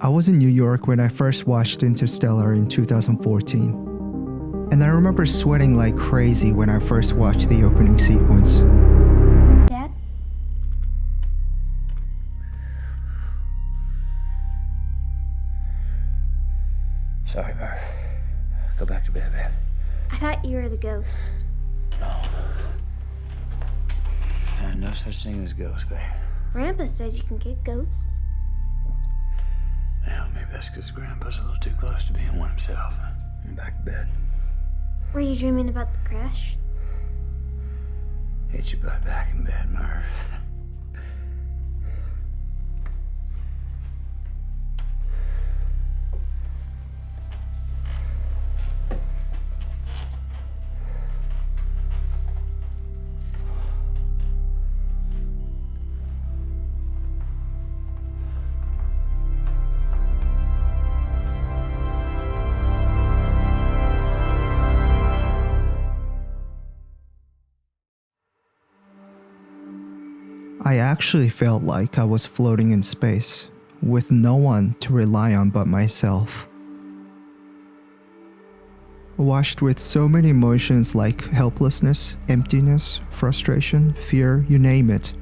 I was in New York when I first watched Interstellar in 2014. And I remember sweating like crazy when I first watched the opening sequence. Dad? Sorry, Murph. Go back to bed, man. I thought you were the ghost. No. No such thing as ghosts, babe. Grandpa says you can get ghosts. Yeah, maybe that's because Grandpa's a little too close to being one himself. I'm back to bed. Were you dreaming about the crash? Hit your butt back in bed, Murph. I actually felt like I was floating in space, with no one to rely on but myself. Washed with so many emotions like helplessness, emptiness, frustration, fear, you name it.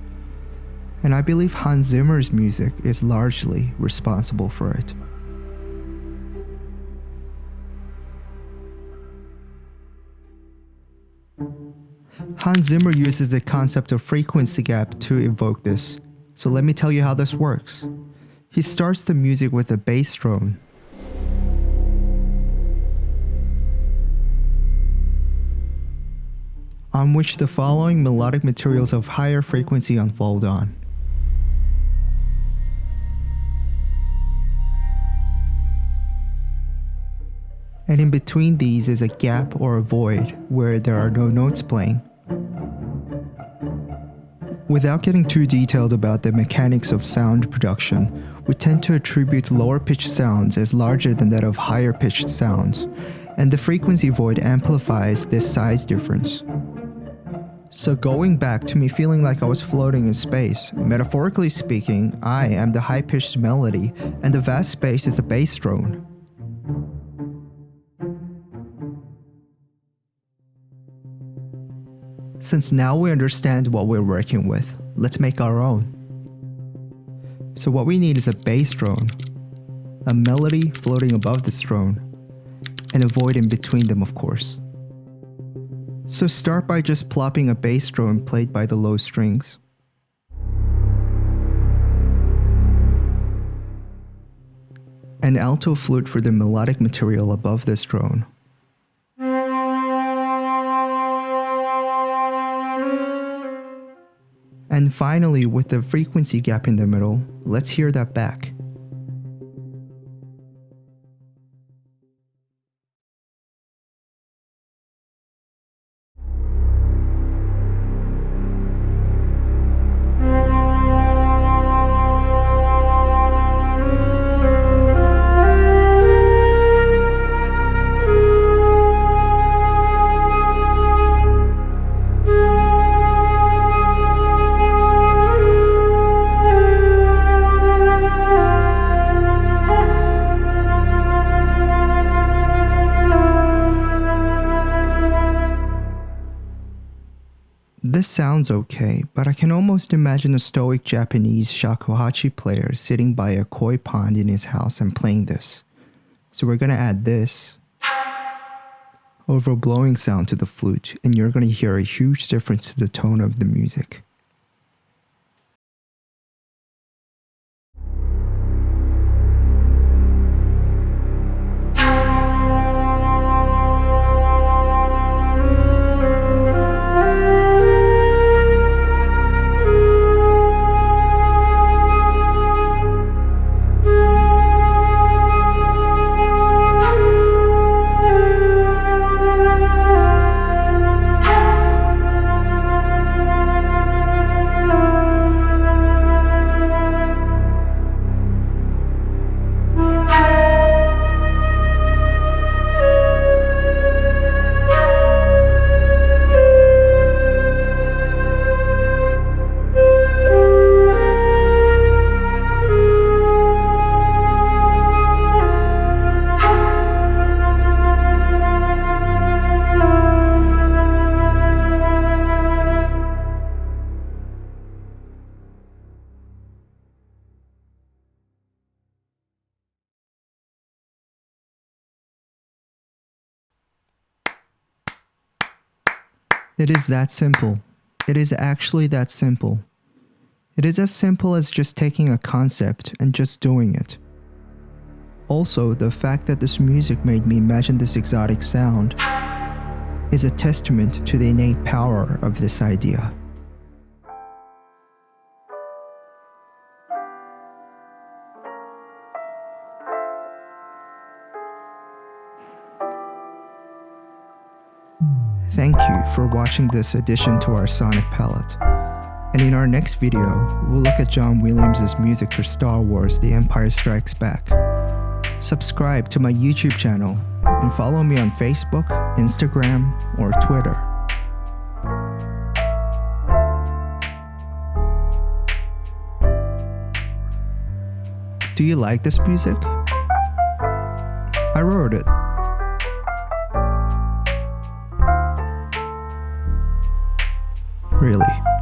And I believe Hans Zimmer's music is largely responsible for it. Hans Zimmer uses the concept of frequency gap to evoke this, so let me tell you how this works. He starts the music with a bass drone. On which the following melodic materials of higher frequency unfold on. And in between these is a gap or a void where there are no notes playing. Without getting too detailed about the mechanics of sound production, we tend to attribute lower pitched sounds as larger than that of higher pitched sounds, and the frequency void amplifies this size difference. So going back to me feeling like I was floating in space, metaphorically speaking, I am the high-pitched melody and the vast space is the bass drone. Since now we understand what we're working with, let's make our own. So what we need is a bass drone, a melody floating above this drone, and a void in between them, of course. So start by just plopping a bass drone played by the low strings. An alto flute for the melodic material above this drone. And finally, with the frequency gap in the middle, let's hear that back. This sounds okay, but I can almost imagine a stoic Japanese shakuhachi player sitting by a koi pond in his house and playing this. So we're gonna add this overblowing sound to the flute, and you're gonna hear a huge difference to the tone of the music. It is that simple. It is actually that simple. It is as simple as just taking a concept and just doing it. Also, the fact that this music made me imagine this exotic sound is a testament to the innate power of this idea. Thank you for watching this addition to our sonic palette. And in our next video, we'll look at John Williams' music for Star Wars: The Empire Strikes Back. Subscribe to my YouTube channel and follow me on Facebook, Instagram, or Twitter. Do you like this music? I wrote it. Really.